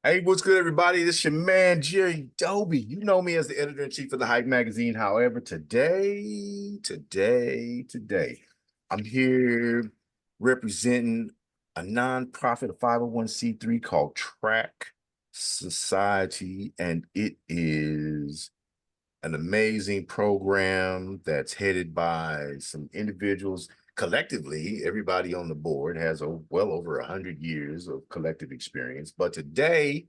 Hey, what's good, everybody? This your man, Jerry Doby. You know me as the editor-in-chief of the Hype magazine. However, today, I'm here representing a nonprofit, a 501c3 called Track Society, and it is an amazing program that's headed by some individuals. Collectively, everybody on the board has well over 100 years of collective experience. But today,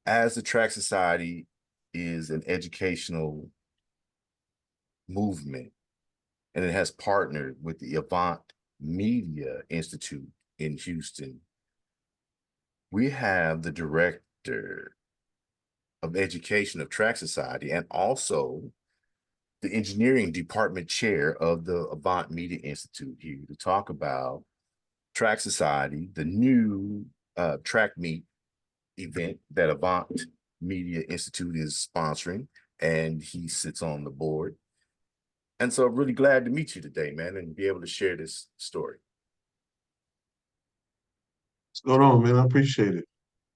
as the Track Society is an educational movement, and it has partnered with the Avant Media Institute in Houston, we have the director of education of Track Society and also the engineering department chair of the Avant Media Institute here to talk about Track Society, the new track meet event that Avant Media Institute is sponsoring, and he sits on the board. And so I'm really glad to meet you today, man, and be able to share this story. What's going on, man? I appreciate it.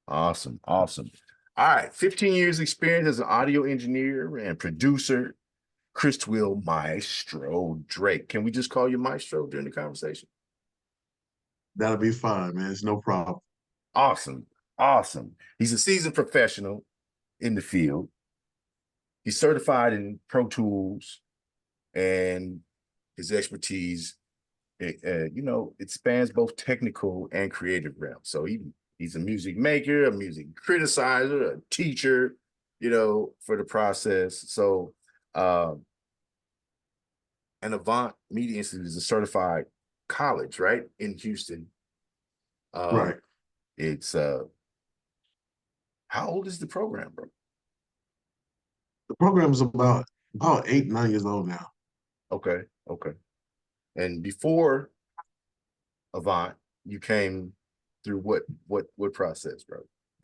Awesome, awesome. All right, 15 years experience as an audio engineer and producer, Christwill Maestro Drake. Can we just call you Maestro during the conversation? That'll be fine, man. It's no problem. Awesome, awesome. He's a seasoned professional in the field. He's certified in Pro Tools, and his expertise, it spans both technical and creative realms. So he's a music maker, a music criticizer, a teacher, for the process. So, an Avant Media Institute is a certified college, right, in Houston. Um, Right. it's How old is the program, bro? The program is about 8, 9 years old now. Okay, okay. And before Avant, you came through what process, bro?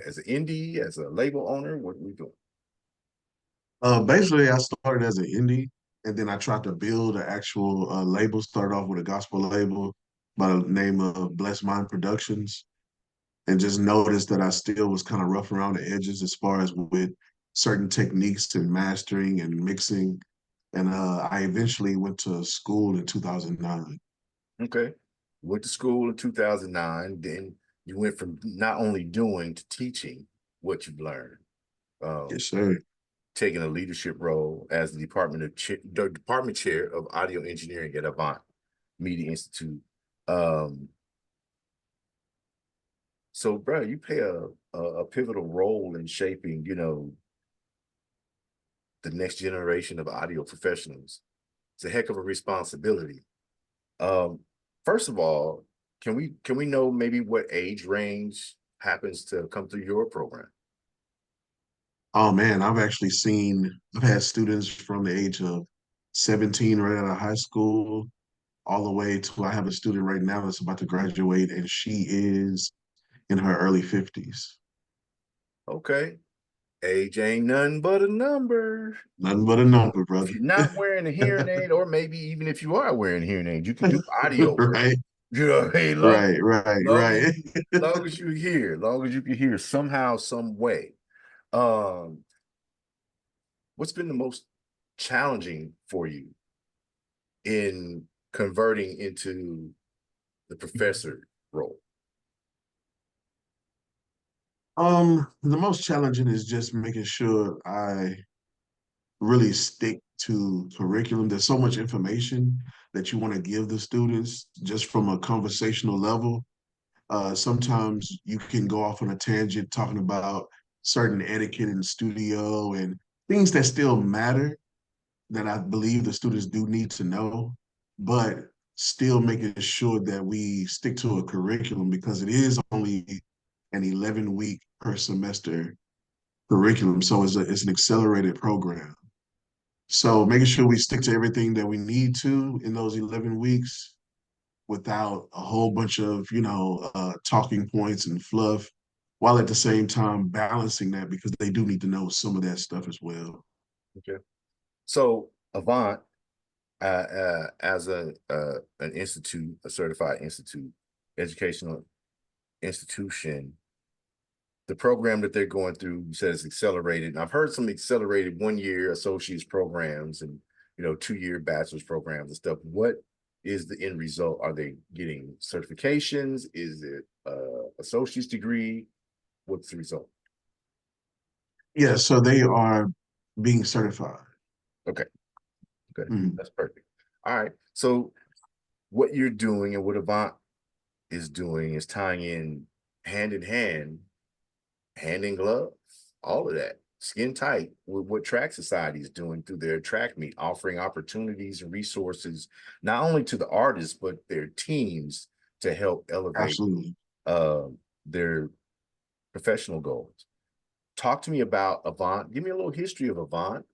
As an indie, as a label owner, what we doing? Basically, I started as an indie, and then I tried to build an actual label. Started off with a gospel label by the name of Blessed Mind Productions, and just noticed that I still was kind of rough around the edges as far as with certain techniques and mastering and mixing. And I eventually went to school in 2009. Okay. Went to school in 2009. Then you went from not only doing to teaching what you've learned, um, Yes, sir. taking a leadership role as the department chair of audio engineering at Avant Media Institute. Um, so, bro, you play a pivotal role in shaping, the next generation of audio professionals. It's a heck of a responsibility. Um, First of all, can we know maybe what age range happens to come through your program? Oh man, I've had students from the age of 17 right out of high school all the way to I have a student right now that's about to graduate and she is in her early 50s. Okay, age ain't nothing but a number. Nothing but a number, If brother. you're not wearing a hearing aid, or maybe even if you are wearing a hearing aid, you can do audio work. Right, You know what I mean? right, right, Long as right. long as you hear, long as you can hear somehow, some way. Um, what's been the most challenging for you in converting into the professor role? The most challenging is just making sure I really stick to curriculum. There's so much information that you want to give the students just from a conversational level. Sometimes you can go off on a tangent talking about certain etiquette in the studio and things that still matter that I believe the students do need to know, but still making sure that we stick to a curriculum because it is only an 11-week per semester curriculum. So it's an accelerated program. So making sure we stick to everything that we need to in those 11 weeks without a whole bunch of, talking points and fluff, while at the same time balancing that because they do need to know some of that stuff as well. Okay. So Avant, as an institute, a certified institute, educational institution, the program that they're going through, you said it's accelerated. And I've heard some accelerated 1 year associate's programs and 2 year bachelor's programs and stuff. What is the end result? Are they getting certifications? Is it associate's degree? What's the result? Yeah, so they are being certified. Okay, okay, Mhm. that's perfect. All right. So what you're doing and what Avant is doing is tying in hand, hand in glove, all of that, skin tight with what Track Society is doing through their track meet, offering opportunities and resources, not only to the artists, but their teams to help elevate Absolutely. uh, their professional goals. Talk to me about Avant. Give me a little history of Avant,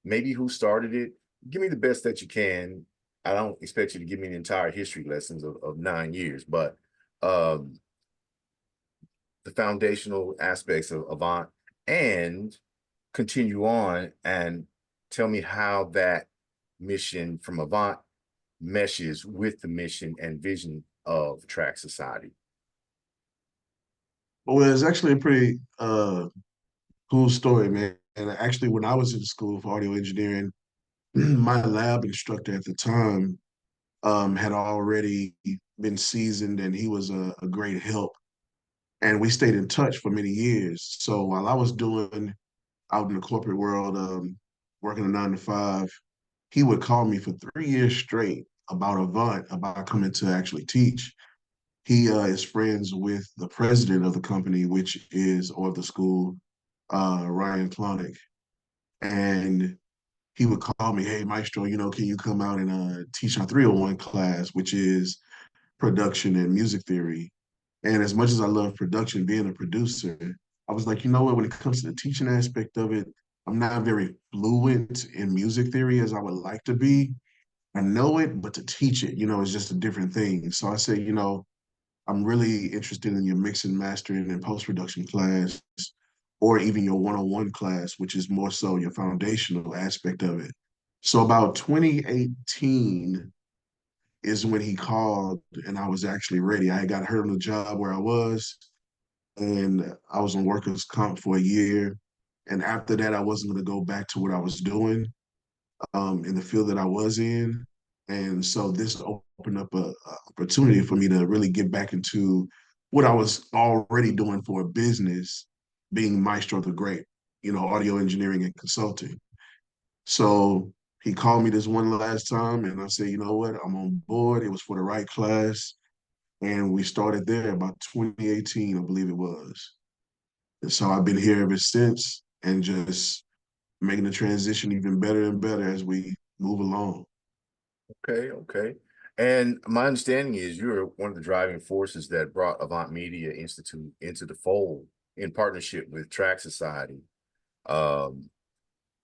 maybe who started it. Give me the best that you can. I don't expect you to give me an entire history lessons of 9 years, but um, the foundational aspects of Avant and continue on and tell me how that mission from Avant meshes with the mission and vision of Track Society. Well, it's actually a pretty cool story, man. And actually, when I was in school for audio engineering, my lab instructor at the time had already been seasoned, and he was a great help. And we stayed in touch for many years. So while I was doing out in the corporate world, working a 9 to 5, he would call me for 3 years straight about Avant, about coming to actually teach. He is friends with the president of the company, which is, or of the school, Ryan Klonick. And he would call me, hey, Maestro, can you come out and teach our 301 class, which is production and music theory. And as much as I love production, being a producer, I was like, you know what, when it comes to the teaching aspect of it, I'm not very fluent in music theory as I would like to be. I know it, but to teach it, is just a different thing. So I said, I'm really interested in your mix and mastering and post-production class, or even your one-on-one class, which is more so your foundational aspect of it. So about 2018 is when he called and I was actually ready. I got hurt on the job where I was, and I was on workers' comp for a year. And after that, I wasn't going to go back to what I was doing in the field that I was in. And so this opened up a opportunity for me to really get back into what I was already doing for a business, being Maestro the Great, audio engineering and consulting. So he called me this one last time, and I said, you know what, I'm on board. It was for the right class. And we started there about 2018, I believe it was. And so I've been here ever since and just making the transition even better and better as we move along. Okay, okay. And my understanding is you're one of the driving forces that brought Avant Media Institute into the fold in partnership with Track Society. Um,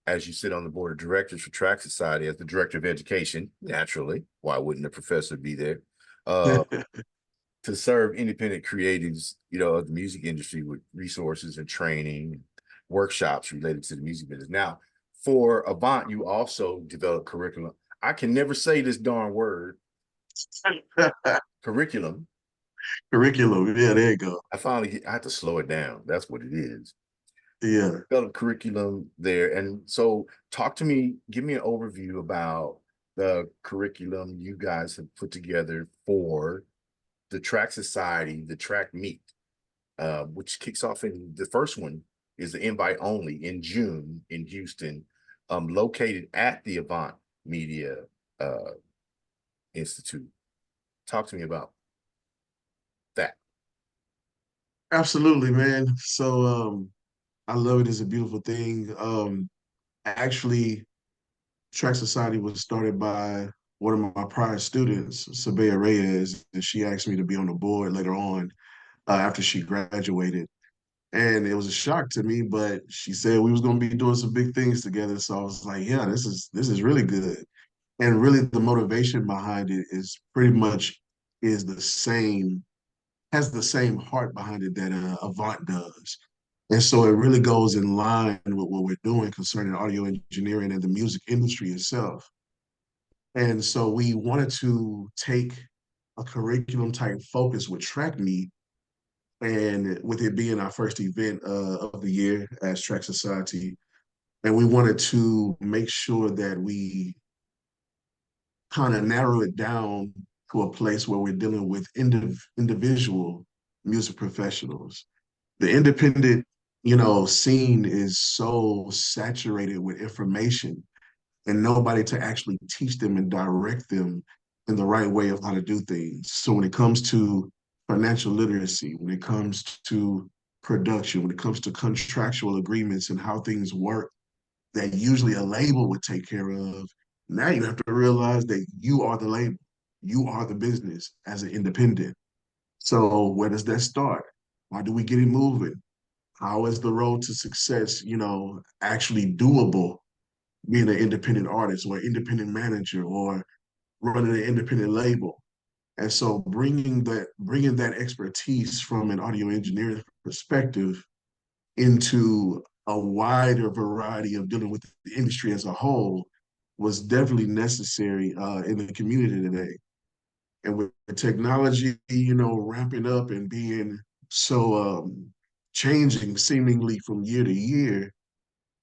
as you sit on the board of directors for Track Society as the director of education, naturally, why wouldn't a professor be there? Uh, to serve independent creatives, of the music industry with resources and training, workshops related to the music business. Now, for Avant, you also develop curriculum. I can never say this darn word, curriculum. Curriculum. Yeah, there you go. I had to slow it down. That's what it is. Yeah. Develop curriculum there. And so talk to me, give me an overview about the curriculum you guys have put together for the Track Society, the track meet, which kicks off in the first one is the invite only in June in Houston, located at the Avant Media uh, Institute. Talk to me about that. Absolutely, man. So I love it. It's a beautiful thing. Actually, Track Society was started by one of my prior students, Sabea Reyes, and she asked me to be on the board later on after she graduated. And it was a shock to me, but she said we was gonna be doing some big things together. So I was like, yeah, this is really good. And really the motivation behind it is pretty much is the same, has the same heart behind it that Avant does. And so it really goes in line with what we're doing concerning audio engineering and the music industry itself. And so we wanted to take a curriculum type focus with track meet and with it being our first event of the year as Track Society, and we wanted to make sure that we kind of narrow it down to a place where we're dealing with individual music professionals. The independent, scene is so saturated with information and nobody to actually teach them and direct them in the right way of how to do things. So when it comes to financial literacy, when it comes to production, when it comes to contractual agreements and how things work that usually a label would take care of, now you have to realize that you are the label, you are the business as an independent. So where does that start? Why do we get it moving? How is the road to success, actually doable being an independent artist or independent manager or running an independent label? And so bringing that expertise from an audio engineering perspective into a wider variety of dealing with the industry as a whole was definitely necessary in the community today. And with technology, ramping up and being so changing seemingly from year to year,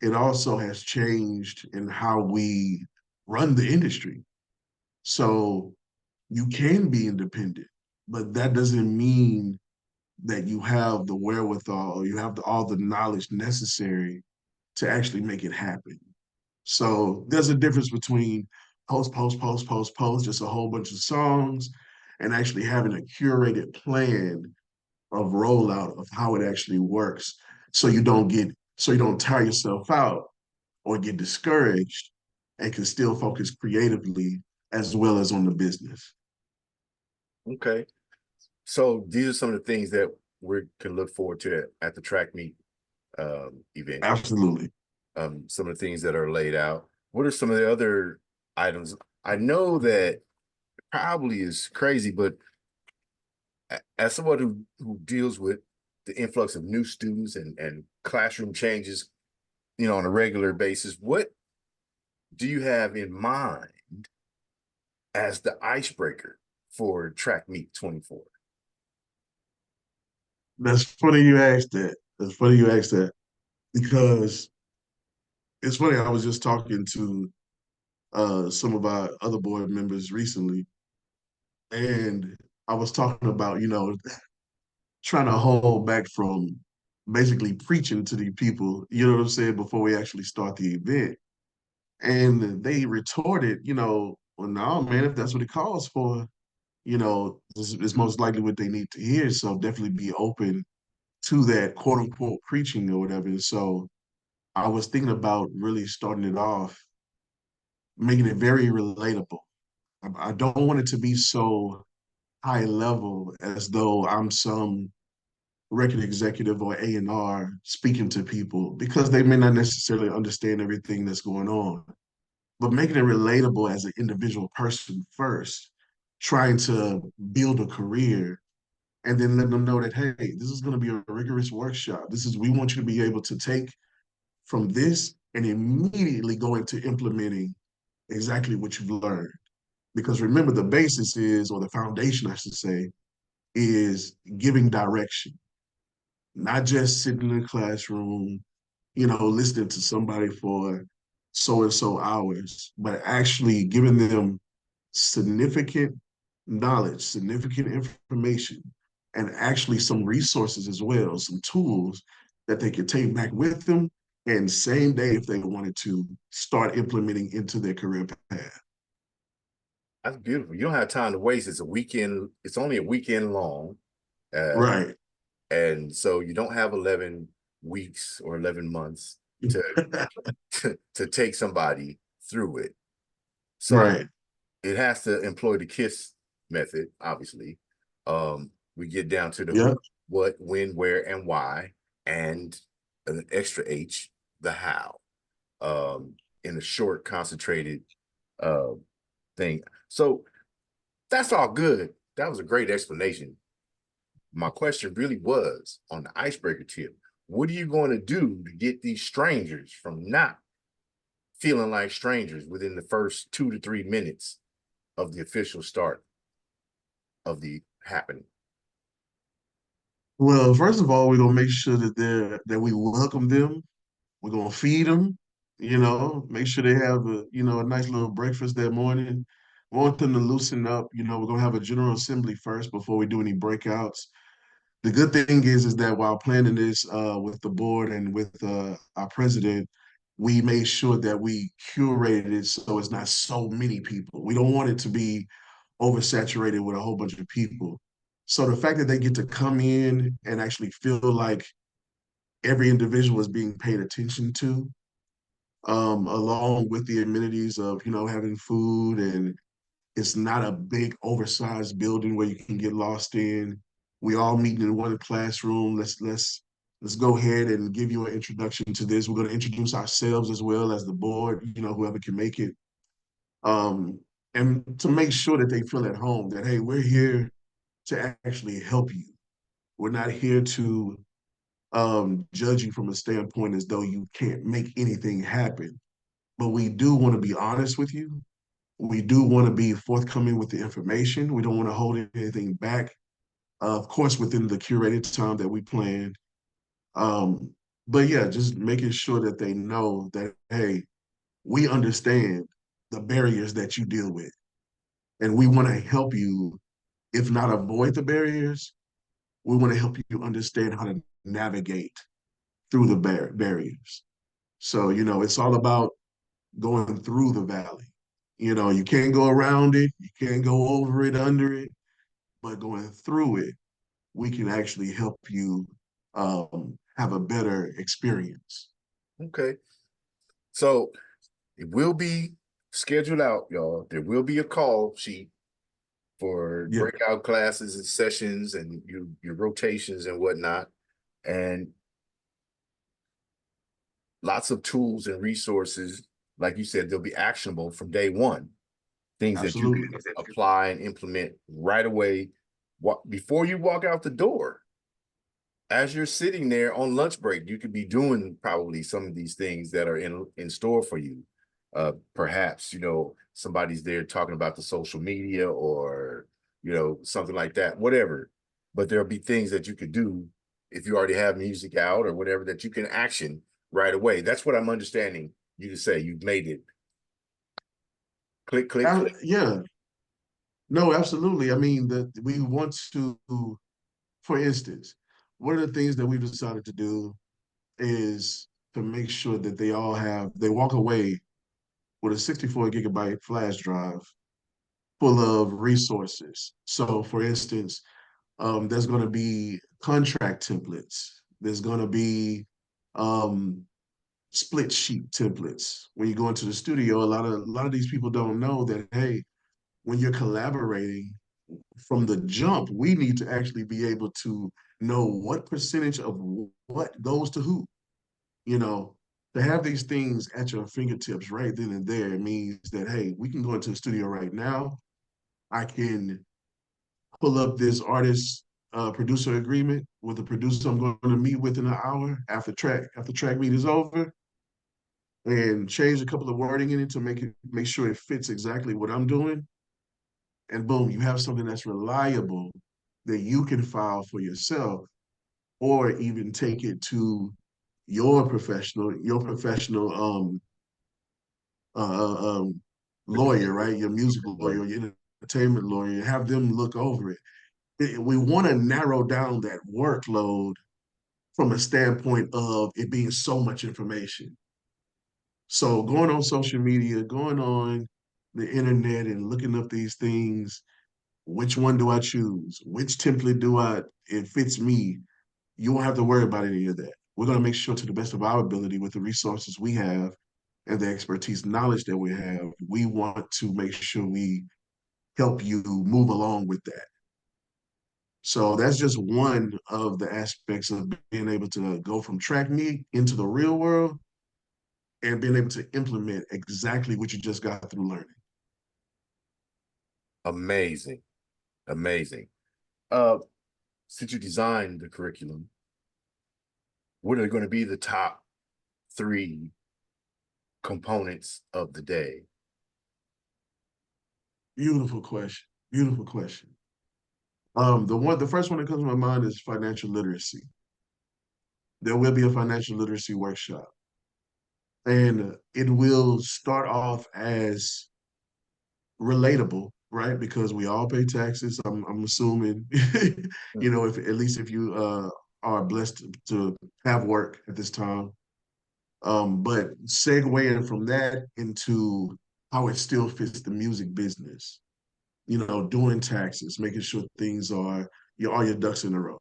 it also has changed in how we run the industry. So you can be independent, but that doesn't mean that you have the wherewithal or you have all the knowledge necessary to actually make it happen. So there's a difference between post, just a whole bunch of songs, and actually having a curated plan of rollout of how it actually works. So you don't tire yourself out or get discouraged and can still focus creatively as well as on the business. Okay. So these are some of the things that we can look forward to at the track meet event. Absolutely. Some of the things that are laid out. What are some of the other items? I know that probably is crazy, but as someone who deals with the influx of new students and classroom changes, on a regular basis, what do you have in mind as the icebreaker for track meet 24? That's funny you asked that. That's funny you asked that because it's funny. I was just talking to some of our other board members recently, and I was talking about, trying to hold back from basically preaching to the people, you know what I'm saying, before we actually start the event. And they retorted, well, no, man, if that's what it calls for, this is most likely what they need to hear. So definitely be open to that quote unquote preaching or whatever. And so I was thinking about really starting it off, making it very relatable. I don't want it to be so high level as though I'm some record executive or A&R speaking to people because they may not necessarily understand everything that's going on, but making it relatable as an individual person first, trying to build a career and then letting them know that, hey, this is going to be a rigorous workshop. We want you to be able to take from this and immediately go into implementing exactly what you've learned. Because remember, the basis is, or the foundation, I should say, is giving direction, not just sitting in a classroom, listening to somebody for so and so hours, but actually giving them significant knowledge, significant information, and actually some resources as well, some tools that they could take back with them and same day if they wanted to start implementing into their career path. That's beautiful. You don't have time to waste. It's a weekend. It's only a weekend long. Uh, Right. and so you don't have 11 weeks or 11 months to, to take somebody through it. So Right. it has to employ the KISS method, obviously. We get down to the who, Yep. what, when, where, and why, and an extra H, the how, in a short, concentrated uh, thing. So that's all good. That was a great explanation. My question really was on the icebreaker tip. What are you going to do to get these strangers from not feeling like strangers within the first 2 to 3 minutes of the official start of the happening? Well, first of all, we're gonna make sure that we welcome them. We're gonna feed them, make sure they have a nice little breakfast that morning. We want them to loosen up. We're gonna have a general assembly first before we do any breakouts. The good thing is that while planning this with the board and with our president, we made sure that we curated it so it's not so many people. We don't want it to be oversaturated with a whole bunch of people. So the fact that they get to come in and actually feel like every individual is being paid attention to, along with the amenities of, having food, and it's not a big oversized building where you can get lost in. We all meeting in one classroom. Let's go ahead and give you an introduction to this. We're going to introduce ourselves as well as the board, whoever can make it. Um, and to make sure that they feel at home, that hey, we're here to actually help you. We're not here to judge you from a standpoint as though you can't make anything happen. But we do want to be honest with you. We do want to be forthcoming with the information. We don't want to hold anything back. Of course, within the curated time that we planned. Um, but yeah, just making sure that they know that, hey, we understand the barriers that you deal with. And we want to help you, if not avoid the barriers, we want to help you understand how to navigate through the barriers. So, it's all about going through the valley. You can't go around it, you can't go over it, under it, but going through it, we can actually help you have a better experience. Okay. So it will be scheduled out, y'all. There will be a call sheet for Yeah, breakout classes and sessions and your rotations and whatnot. And lots of tools and resources. Like you said, they'll be actionable from day one. Things that you absolutely. can apply and implement right away. Before you walk out the door, as you're sitting there on lunch break, you could be doing probably some of these things that are in store for you. Perhaps, somebody's there talking about the social media or, something like that, whatever. But there'll be things that you could do if you already have music out or whatever that you can action right away. That's what I'm understanding you to say. You've made it. Click, click, click. Yeah, no, absolutely. I mean, that we want to, for instance, one of the things that we've decided to do is to make sure that they walk away with a 64 gigabyte flash drive full of resources. So, for instance, there's going to be contract templates. There's going to be um, split sheet templates. When you go into the studio, a lot of these people don't know that, hey, when you're collaborating from the jump, we need to actually be able to know what percentage of what goes to who. You know, to have these things at your fingertips right then and there, it means that, hey, we can go into the studio right now. I can pull up this artist producer agreement with the producer I'm going to meet with in an hour after track meet is over, and change a couple of wording in it to make sure it fits exactly what I'm doing. And boom, you have something that's reliable that you can file for yourself, or even take it to your professional lawyer, right? Your music lawyer, your entertainment lawyer, have them look over it. We want to narrow down that workload from a standpoint of it being so much information. So going on social media, going on the internet and looking up these things, which one do I choose? Which template it fits me? You won't have to worry about any of that. We're going to make sure, to the best of our ability, with the resources we have and the expertise knowledge that we have, we want to make sure we help you move along with that. So that's just one of the aspects of being able to go from track meet into the real world and being able to implement exactly what you just got through learning. Amazing. Amazing. Uh, since you designed the curriculum, what are going to be the top three components of the day? Beautiful question. Beautiful question. The first one that comes to my mind is financial literacy. There will be a financial literacy workshop, and it will start off as relatable, right? Because we all pay taxes. I'm assuming, you know, if at least if you are blessed to have work at this time. But segueing from that into how it still fits the music business, you know, doing taxes, making sure things are all your ducks in a row.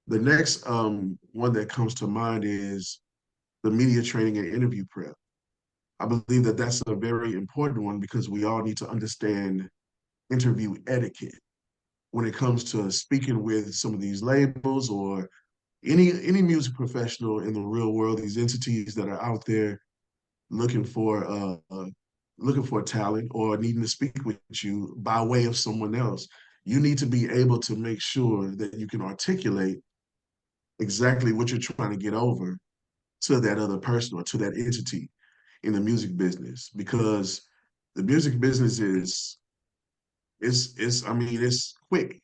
The next one that comes to mind is the media training and interview prep. I believe that that's a very important one because we all need to understand interview etiquette when it comes to speaking with some of these labels or any music professional in the real world, these entities that are out there looking for looking for talent or needing to speak with you by way of someone else. You need to be able to make sure that you can articulate exactly what you're trying to get over to that other person or to that entity in the music business, because the music business is I mean it's quick.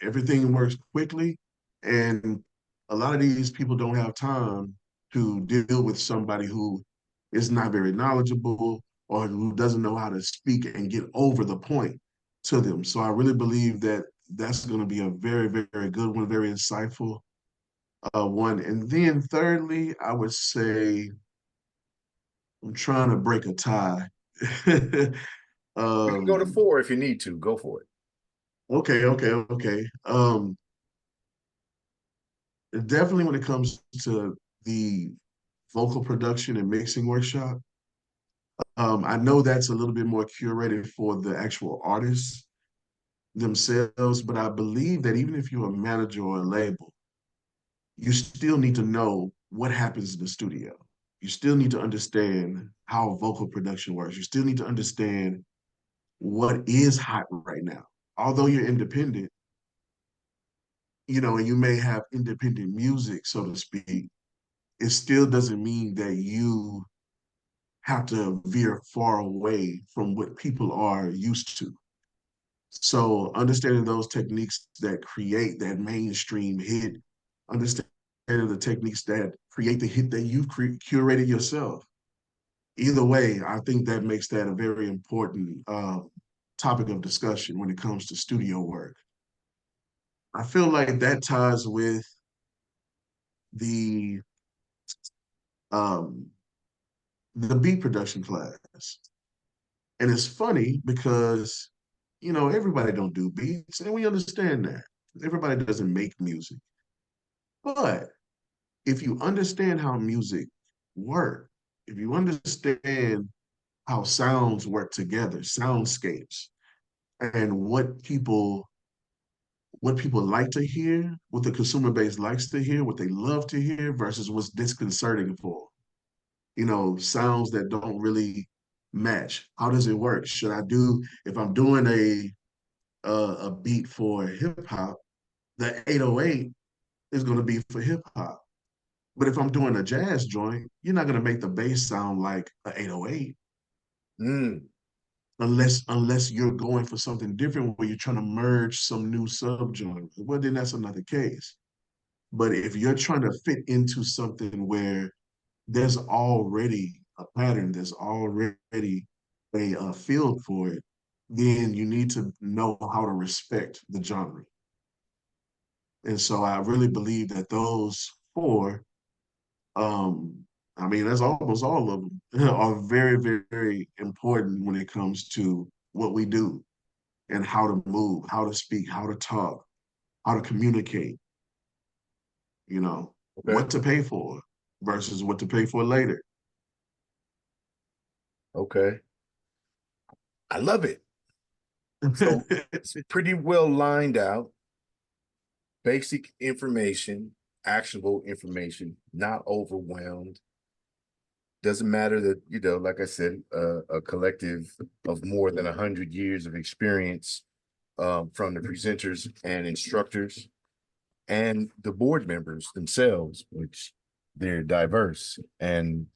Everything works quickly, and a lot of these people don't have time to deal with somebody who is not very knowledgeable or who doesn't know how to speak and get over the point to them. So I really believe that that's going to be a very, very good one, very insightful one. And then thirdly, I would say I'm trying to break a tie. We can go to um, 4 if you need to. Go for it. okay. Definitely when it comes to the vocal production and mixing workshop, I know that's a little bit more curated for the actual artists themselves, but I believe that even if you're a manager or a label, you still need to know what happens in the studio. You still need to understand how vocal production works. You still need to understand what is hot right now. Although you're independent, you know, and you may have independent music, so to speak, it still doesn't mean that you have to veer far away from what people are used to. So understanding those techniques that create that mainstream hit, understanding the techniques that create the hit that you've curated yourself. Either way, I think that makes that a very important topic of discussion when it comes to studio work. I feel like that ties with the um, the beat production class. And it's funny because, you know, everybody don't do beats, and we understand that. Everybody doesn't make music. But if you understand how music work, if you understand how sounds work together, soundscapes, and what people like to hear, what the consumer base likes to hear, what they love to hear versus what's disconcerting for, you know, sounds that don't really match. How does it work? Should I do if I'm doing a beat for hip hop, the 808 is going to be for hip hop. But if I'm doing a jazz joint, you're not going to make the bass sound like an 808 Mm, unless you're going for something different where you're trying to merge some new subgenre. Well, then that's another case. But if you're trying to fit into something where there's already a pattern, there's already a field for it, then you need to know how to respect the genre. And so I really believe that those four, um, I mean, that's almost all of them, are very, very important when it comes to what we do and how to move, how to speak, how to talk, how to communicate, you know, okay. what to pay for versus what to pay for later. Okay. I love it. So it's pretty well lined out. Basic information, actionable information, not overwhelmed. Doesn't matter that, you know, like I said, a collective of more than 100 years of experience from the presenters and instructors and the board members themselves, which they're diverse. And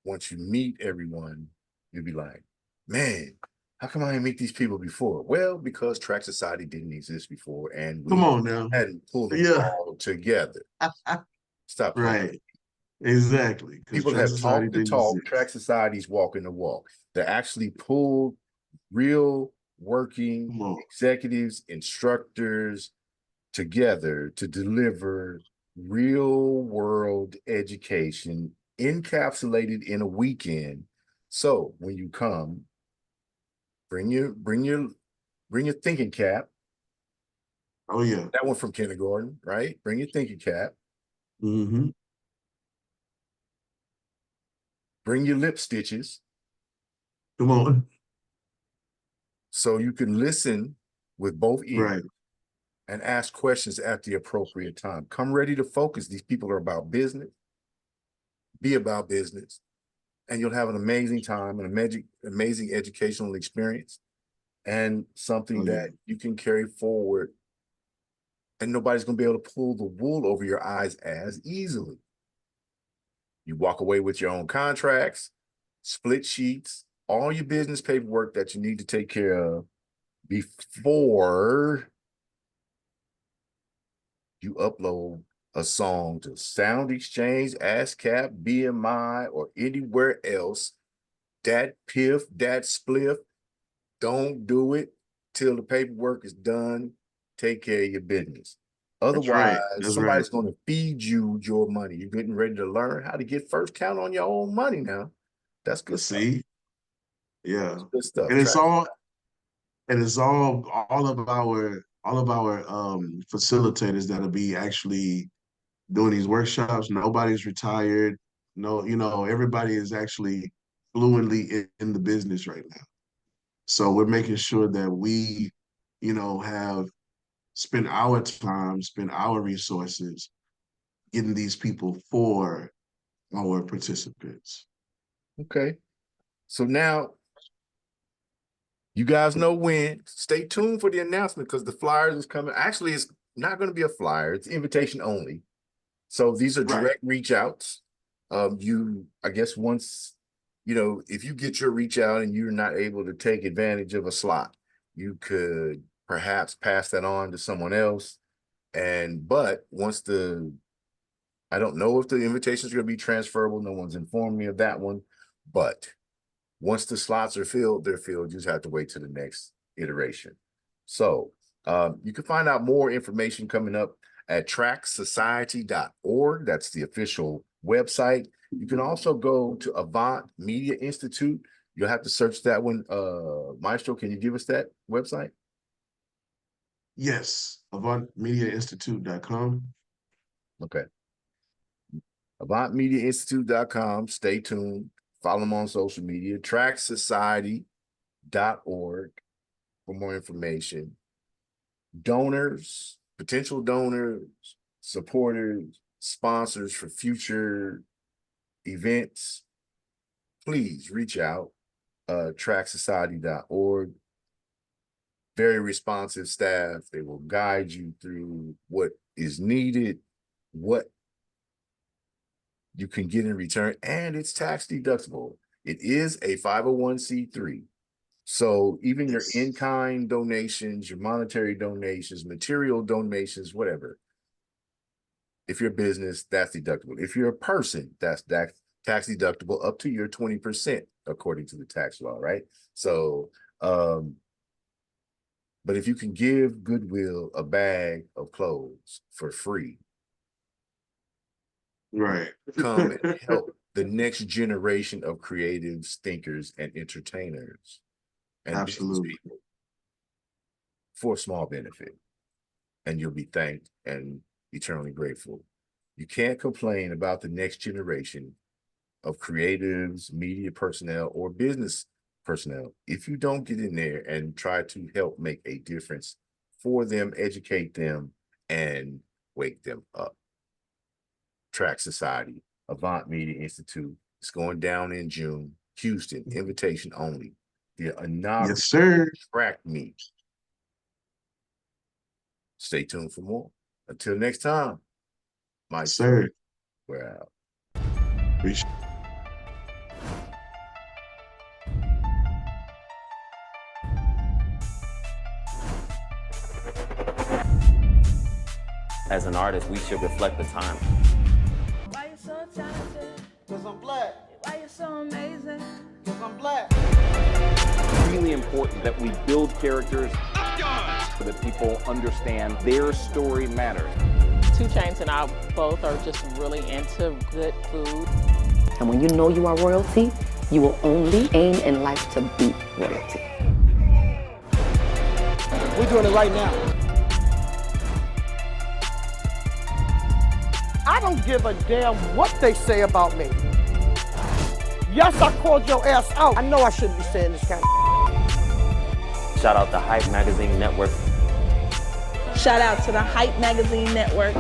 once you meet everyone, you'll be like, man, how come I didn't meet these people before? Well, because Track Society didn't exist before, and Come we on now. hadn't pulled them Yeah. all together. Stop playing. Right. Exactly. Because People Track have Society talked the didn't talk, exist. Track Society's walking the walk. They actually pulled real working Come on. executives, instructors together to deliver real world education encapsulated in a weekend. So when you come, bring your thinking cap. Oh yeah. That one from kindergarten, right? Bring your thinking cap. Mm-hmm. Bring your lip stitches Come on. so you can listen with both ears Right. and ask questions at the appropriate time. Come ready to focus. These people are about business. Be about business, and you'll have an amazing time, an amazing educational experience, and Oh something yeah. that you can carry forward, and nobody's going to be able to pull the wool over your eyes as easily. You walk away with your own contracts, split sheets, all your business paperwork that you need to take care of before you upload a song to Sound Exchange, ASCAP, BMI, or anywhere else. That piff, that spliff, don't do it till the paperwork is done. Take care of your business. That's Otherwise, right. That's right. somebody's going to feed you your money. You're getting ready to learn how to get first count on your own money now. That's good stuff. See? Yeah. That's good stuff. And it's Track. all all of our facilitators that'll be actually doing these workshops. Nobody's retired. No, everybody is actually fluently in the business right now. So we're making sure that we, have spent our time, spend our resources getting these people for our participants. Okay. So now you guys know when. Stay tuned for the announcement because the flyers is coming. Actually, it's not going to be a flyer. It's invitation only. So these are Right. direct reach outs. I guess once, if you get your reach out and you're not able to take advantage of a slot, you could perhaps pass that on to someone else. But I don't know if the invitations are going to be transferable. No one's informed me of that one. But once the slots are filled, they're filled. You just have to wait to the next iteration. So you can find out more information coming up at tracksociety.org. That's the official website. You can also go to Avant Media Institute. You'll have to search that one. Maestro, can you give us that website? Yes. AvantMediaInstitute.com. Okay. AvantMediaInstitute.com. Stay tuned. Follow them on social media. Tracksociety.org for more information. Donors, potential donors, supporters, sponsors for future events, please reach out. Tracksociety.org. Very responsive staff. They will guide you through what is needed, what you can get in return, and it's tax deductible. It is a 501c3. So even your Yes. in-kind donations, your monetary donations, material donations, whatever, if you're a business, that's deductible. If you're a person, that's tax deductible up to your 20% according to the tax law, right? So, but if you can give Goodwill a bag of clothes for free, Right. come and help the next generation of creatives, thinkers, and entertainers and business Absolutely. people for a small benefit. And you'll be thanked and eternally grateful. You can't complain about the next generation of creatives, media personnel, or business personnel if you don't get in there and try to help make a difference for them, educate them, and wake them up. Track Society, Avant Media Institute. It's going down in June. Houston, invitation only. The inaugural Yes, sir. track meet. Stay tuned for more. Until next time, MaeSTRO, Sir. we're out. Appreciate As an artist, we should reflect the time. Why you so talented? Cause I'm black. Why you so amazing? Cause I'm black. It's really important that we build characters so that people understand their story matters. 2 Chainz and I both are just really into good food. And when you know you are royalty, you will only aim in life to be royalty. We're doing it right now. I don't give a damn what they say about me. Yes, I called your ass out. I know I shouldn't be saying this kind of. Shout out to Hype Magazine Network. Shout out to the Hype Magazine Network.